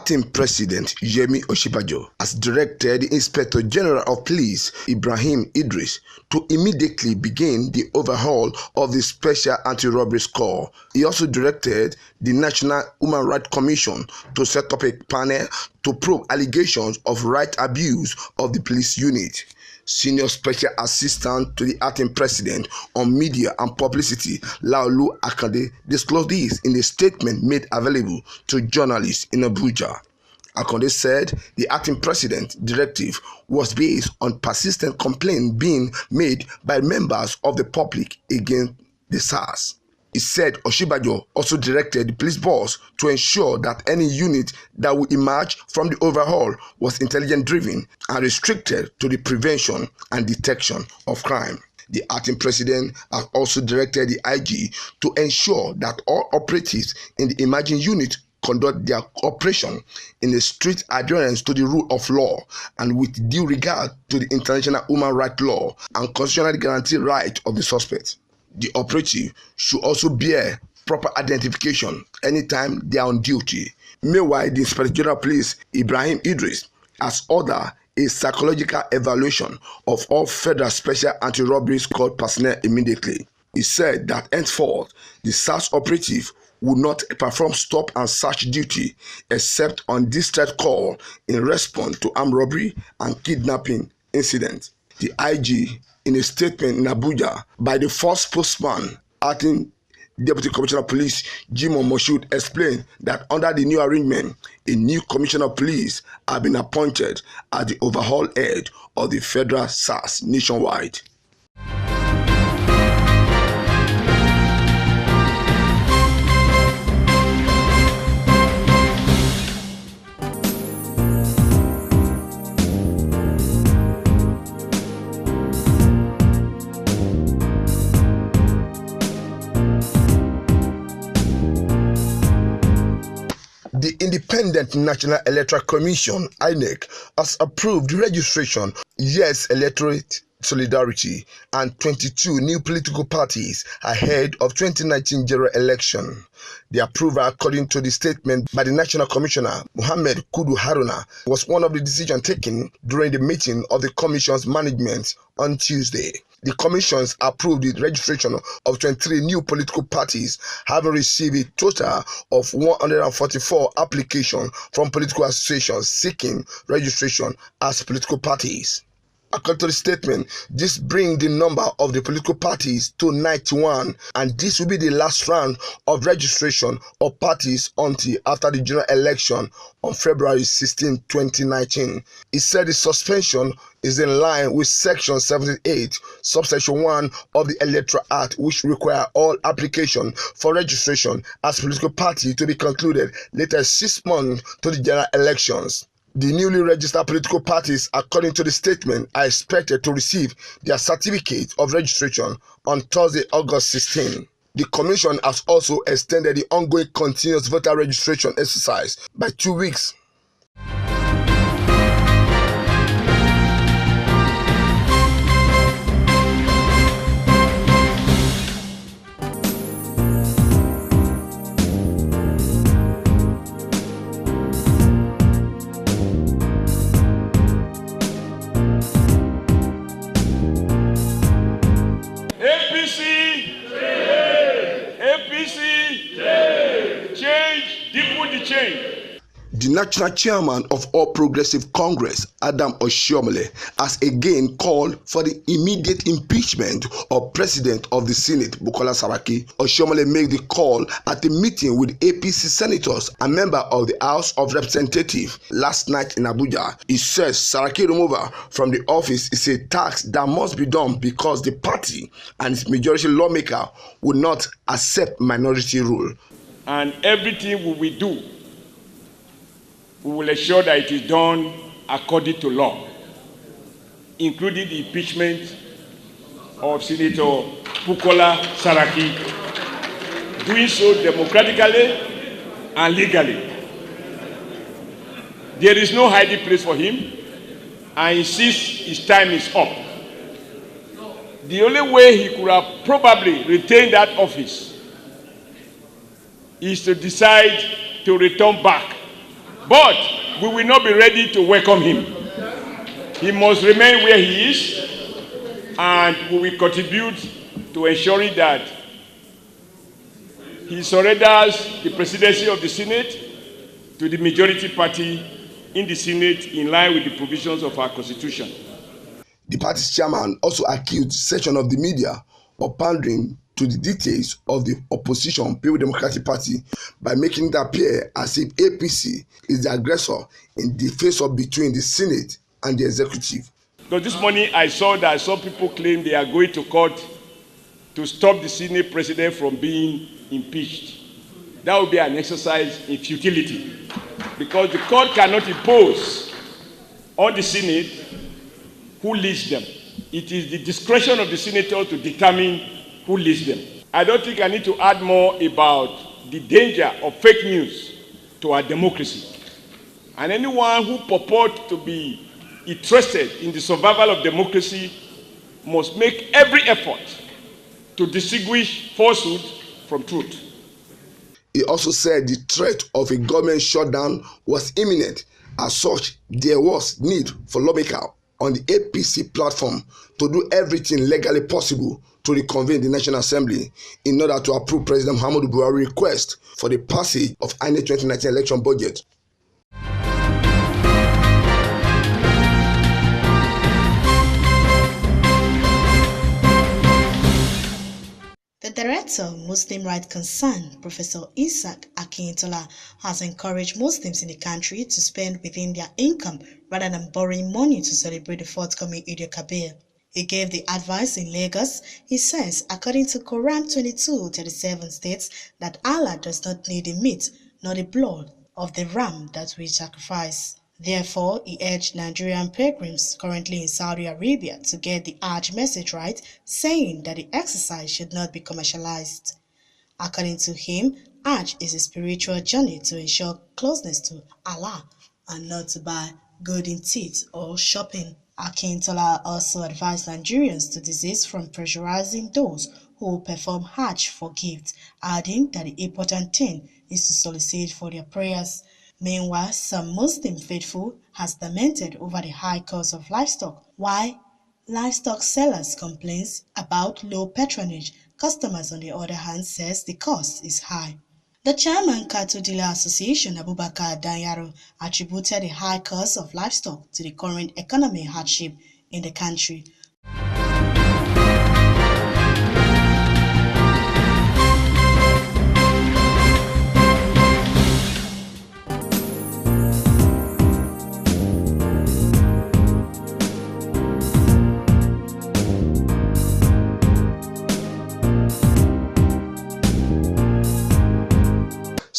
acting president Yemi Osinbajo has directed the Inspector General of Police Ibrahim Idris to immediately begin the overhaul of the Special Anti-Robbery Squad. He also directed the National Human Rights Commission to set up a panel to probe allegations of right abuse of the police unit. Senior Special Assistant to the Acting President on Media and Publicity, Laolu Akande, disclosed this in a statement made available to journalists in Abuja. Akande said the Acting President directive was based on persistent complaints being made by members of the public against the SARS. He said Osinbajo also directed the police boss to ensure that any unit that would emerge from the overhaul was intelligence-driven and restricted to the prevention and detection of crime. The acting president has also directed the IG to ensure that all operatives in the emerging unit conduct their operation in a strict adherence to the rule of law and with due regard to the international human rights law and constitutionally guaranteed right of the suspect. The operative should also bear proper identification anytime they are on duty. Meanwhile, the Inspector General of Police, Ibrahim Idris, has ordered a psychological evaluation of all Federal Special Anti-Robbery Squad personnel immediately. He said that henceforth, the SARS operative will not perform stop and search duty except on distress call in response to armed robbery and kidnapping incidents. The IG, in a statement in Abuja by the first spokesman, acting Deputy Commissioner of Police Jimoh Moshood, explained that under the new arrangement, a new Commissioner of Police has been appointed as the overall head of the Federal SARS nationwide. The Independent National Electoral Commission, INEC, has approved the registration Yes Electorate Solidarity and 22 new political parties ahead of 2019 general election. The approval, according to the statement by the National Commissioner, Mohammed Kudu Haruna, was one of the decisions taken during the meeting of the Commission's management on Tuesday. The Commission's approved the registration of 23 new political parties, having received a total of 144 applications from political associations seeking registration as political parties. According to the statement, this brings the number of the political parties to 91, and this will be the last round of registration of parties until after the general election on February 16, 2019. He said the suspension is in line with Section 78, Subsection 1 of the Electoral Act, which require all applications for registration as political party to be concluded later 6 months to the general elections. The newly registered political parties, according to the statement, are expected to receive their certificate of registration on Thursday, August 16. The Commission has also extended the ongoing continuous voter registration exercise by 2 weeks. The National Chairman of All Progressive Congress, Adam Oshiomhole, has again called for the immediate impeachment of President of the Senate, Bukola Saraki. Oshiomhole made the call at a meeting with APC senators and member of the House of Representatives last night in Abuja. He says Saraki removal from the office is a task that must be done because the party and its majority lawmaker will not accept minority rule. And everything we do, we will ensure that it is done according to law, including the impeachment of Senator Bukola Saraki, doing so democratically and legally. There is no hiding place for him, and he insists his time is up. The only way he could have probably retained that office is to decide to return back But we will not be ready to welcome him. He must remain where he is, and we will contribute to ensuring that he surrenders the presidency of the Senate to the majority party in the Senate in line with the provisions of our Constitution. The party's chairman also accused section of the media of pandering to the dictates of the opposition People Democratic Party by making it appear as if APC is the aggressor in the face-off between the Senate and the executive. Because this morning I saw that some people claim they are going to court to stop the Senate president from being impeached. That would be an exercise in futility, because the court cannot impose on the Senate who leads them. It is the discretion of the senator to determine who leads them. I don't think I need to add more about the danger of fake news to our democracy. And anyone who purports to be interested in the survival of democracy must make every effort to distinguish falsehood from truth. He also said the threat of a government shutdown was imminent. As such, there was need for lawmakers on the APC platform to do everything legally possible to reconvene the National Assembly in order to approve President Muhammadu Buhari's request for the passage of INEC 2019 election budget. The Director of Muslim Rights Concern, Professor Isaac Akintola, has encouraged Muslims in the country to spend within their income rather than borrowing money to celebrate the forthcoming Eid al-Kabir. He gave the advice in Lagos. He says, according to Quran 22:37 states that Allah does not need the meat nor the blood of the ram that we sacrifice. Therefore, he urged Nigerian pilgrims currently in Saudi Arabia to get the Hajj message right, saying that the exercise should not be commercialized. According to him, Hajj is a spiritual journey to ensure closeness to Allah and not to buy golden teeth or shopping. Akintola also advised Nigerians to desist from pressurizing those who perform Hajj for gifts, adding that the important thing is to solicit for their prayers. Meanwhile, some Muslim faithful has lamented over the high cost of livestock, while livestock sellers complains about low patronage. Customers, on the other hand, says the cost is high. The chairman Cattle Dealer Association, Abubakar Danyaro, attributed the high cost of livestock to the current economic hardship in the country.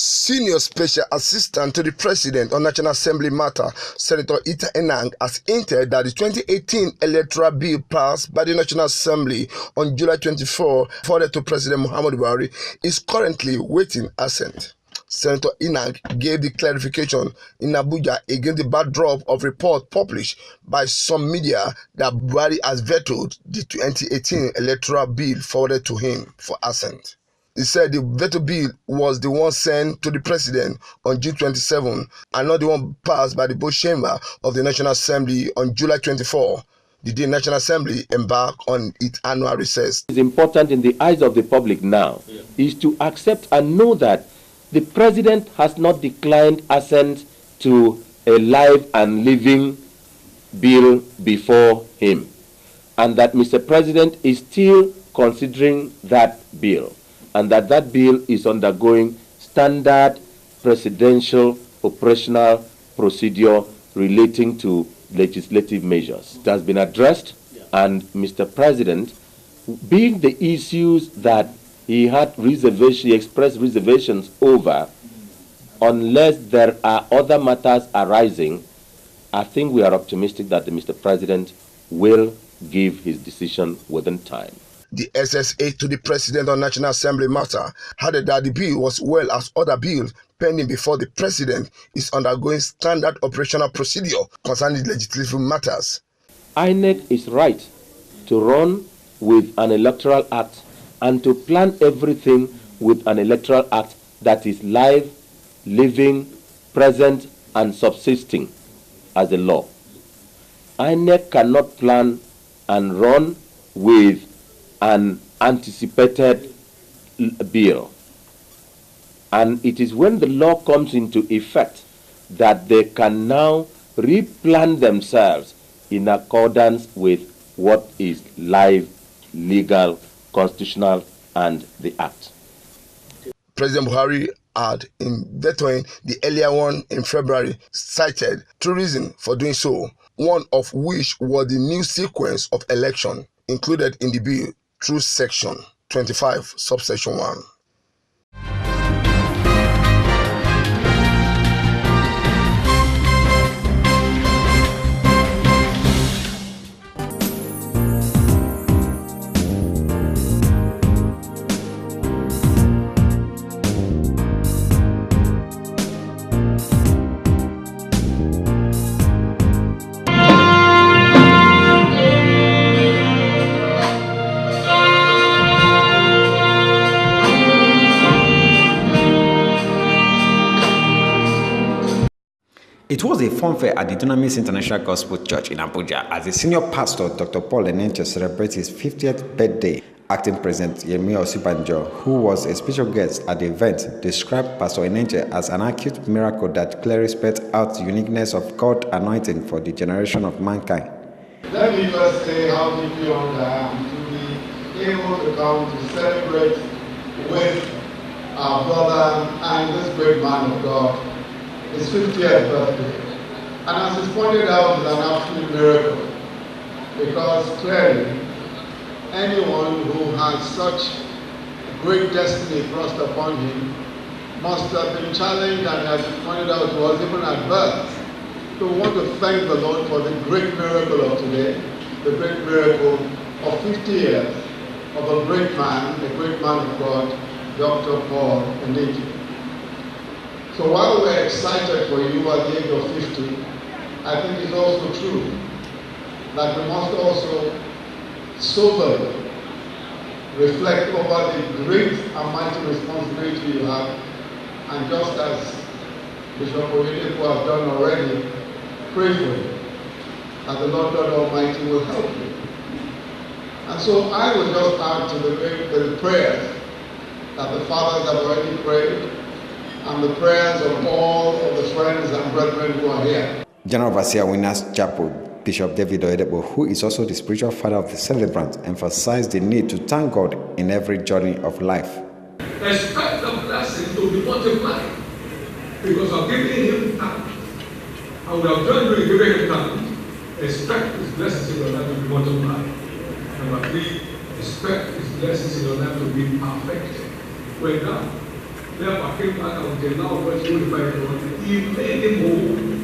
Senior Special Assistant to the President on National Assembly matter, Senator Ita Enang, has hinted that the 2018 electoral bill passed by the National Assembly on July 24, forwarded to President Muhammadu Buhari, is currently waiting assent. Senator Enang gave the clarification in Abuja against the backdrop of reports published by some media that Buhari has vetoed the 2018 electoral bill forwarded to him for assent. He said the veto bill was the one sent to the president on June 27 and not the one passed by the both chamber of the National Assembly on July 24, the day National Assembly embarked on its annual recess. What is important in the eyes of the public now is to accept and know that the president has not declined assent to a live and living bill before him, and that Mr. President is still considering that bill, and that bill is undergoing standard presidential operational procedure relating to legislative measures. It has been addressed, and Mr. President, being the issues that he had he expressed reservations over, unless there are other matters arising, I think we are optimistic that Mr. President will give his decision within time. The SSA to the President on National Assembly matter added that the bill, as well as other bills pending before the President, is undergoing standard operational procedure concerning legislative matters. INEC is right to run with an electoral act and to plan everything with an electoral act that is live, living, present, and subsisting as a law. INEC cannot plan and run with an anticipated bill. And it is when the law comes into effect that they can now replan themselves in accordance with what is live, legal, constitutional, and the act. President Buhari had, in vetoing the earlier one in February, cited two reasons for doing so, one of which was the new sequence of election included in the bill through Section 25, subsection 1. It was a funfair at the Dunamis International Gospel Church in Abuja as the senior pastor, Dr. Paul Enenche, celebrates his 50th birthday. Acting President Yemi Osibanjo, who was a special guest at the event, described Pastor Enenche as an acute miracle that clearly spelled out the uniqueness of God's anointing for the generation of mankind. Let me first say how deeply honored I am to be able to come to celebrate with our brother and this great man of God his 50th birthday. And as it's pointed out, it's an absolute miracle, because clearly anyone who has such great destiny thrust upon him must have been challenged, and as it's pointed out, was even at birth. So we want to thank the Lord for the great miracle of today, the great miracle of 50 years of a great man, the great man of God, Dr. Paul Enenche. So while we're excited for you at the age of 50, I think it's also true that we must also soberly reflect over the great and mighty responsibility you have, and just as Bishop Oyedepo has done already, pray for you, that the Lord God Almighty will help you. And so I will just add to the prayers that the fathers have already prayed, and the prayers of all of the friends and brethren who are here. General Overseer Winners Chapel, Bishop David Oyedepo, who is also the spiritual father of the celebrant, emphasized the need to thank God in every journey of life. Expect the blessing to be multiplied, because of giving him thanks. I would have joined you in giving him thanks. Expect his blessings in your life to be multiplied. Number 3, expect his blessings in your life to be perfected. When now, therefore came back and until now was unified, he made him whole.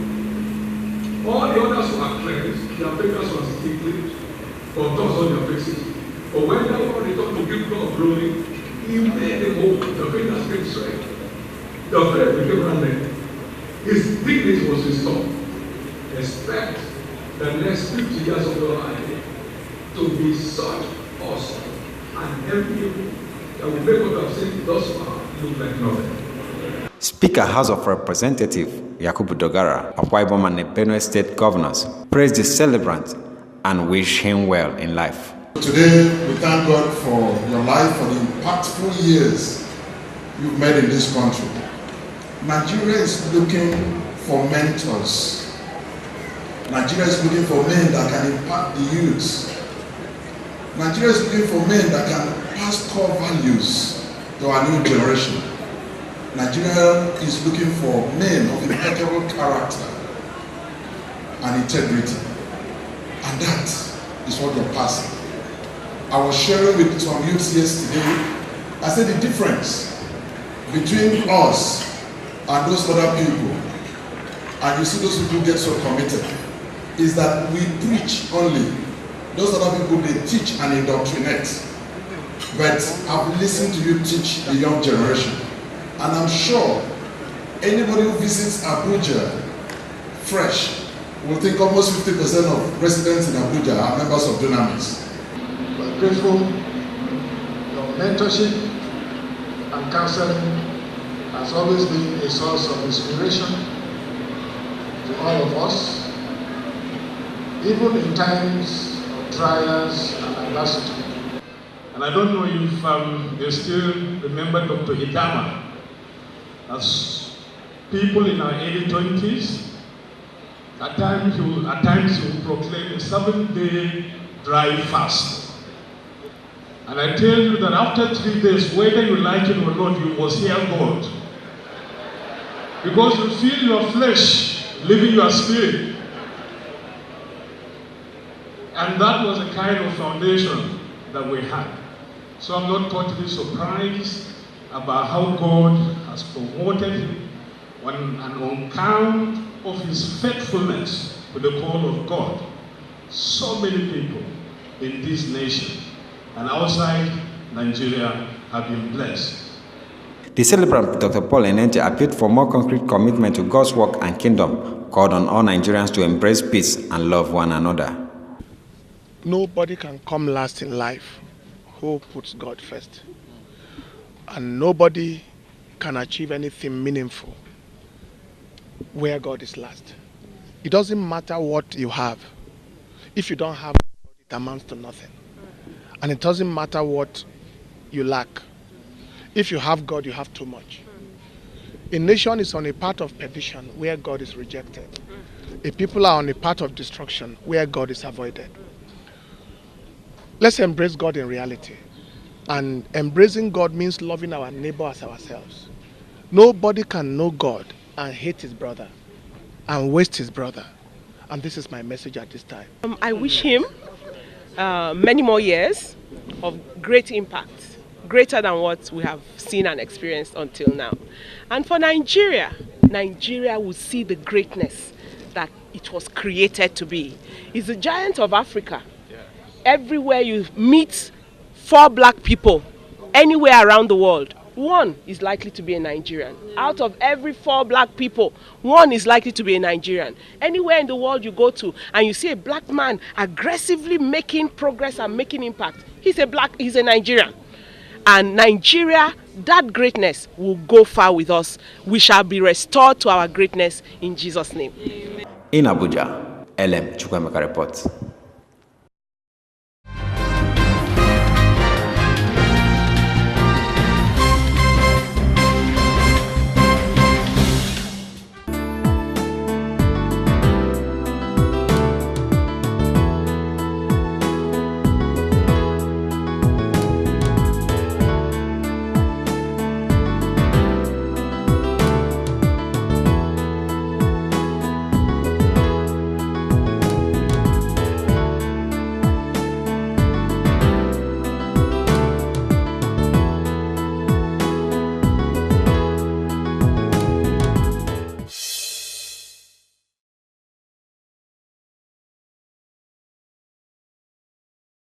All the others were cleansed, their fingers were sticky, or dust on their faces. But when they were returned to give God glory, he made them whole. The fingers came straight. The flesh became rounded. His dignity was restored. Expect the next 50 years of your life to be such awesome and enviable that will make what I've seen thus far look like nothing. Speaker House of Representatives Yakubu Dogara of Waibom and the Benue State Governors praised the celebrant and wish him well in life. Today, we thank God for your life, for the impactful years you've made in this country. Nigeria is looking for mentors. Nigeria is looking for men that can impact the youth. Nigeria is looking for men that can pass core values to our new generation. Nigeria is looking for men of impeccable character and integrity. And that is what you're passing. I was sharing with some youths yesterday. I said the difference between us and those other people, and you see those people get so committed, is that we preach only. Those other people, they teach and indoctrinate. But I've listened to you teach the young generation. And I'm sure anybody who visits Abuja fresh will think almost 50% of residents in Abuja are members of Dunamis. We're grateful. Your mentorship and counseling has always been a source of inspiration all of us, even in times of trials and adversity. And I don't know if they still remember Dr. Idama. As people in our early 20s, at times he would proclaim a 7-day dry fast. And I tell you that after 3 days, whether you like it or not, you must hear God. Because you feel your flesh leaving your spirit. And that was a kind of foundation that we had. So I'm not totally surprised about how God has promoted him on account of his faithfulness to the call of God. So many people in this nation and outside Nigeria have been blessed. The celebrant, Dr. Paul Enenche, appealed for more concrete commitment to God's work and kingdom, called on all Nigerians to embrace peace and love one another. Nobody can come last in life who puts God first. And nobody can achieve anything meaningful where God is last. It doesn't matter what you have. If you don't have God, it amounts to nothing. And it doesn't matter what you lack. If you have God, you have too much. A nation is on a path of perdition where God is rejected. A people are on a path of destruction where God is avoided. Let's embrace God in reality. And embracing God means loving our neighbor as ourselves. Nobody can know God and hate his brother and waste his brother. And this is my message at this time. I wish him many more years of great impact, greater than what we have seen and experienced until now. And for Nigeria, Nigeria will see the greatness that it was created to be. It's the giant of Africa. Everywhere you meet 4 black people, anywhere around the world, 1 is likely to be a Nigerian. Out of every 4 black people, 1 is likely to be a Nigerian. Anywhere in the world you go to and you see a black man aggressively making progress and making impact, he's a Nigerian. And Nigeria, that greatness will go far with us. We shall be restored to our greatness in Jesus' name. In Abuja, LM Chukwemeka reports.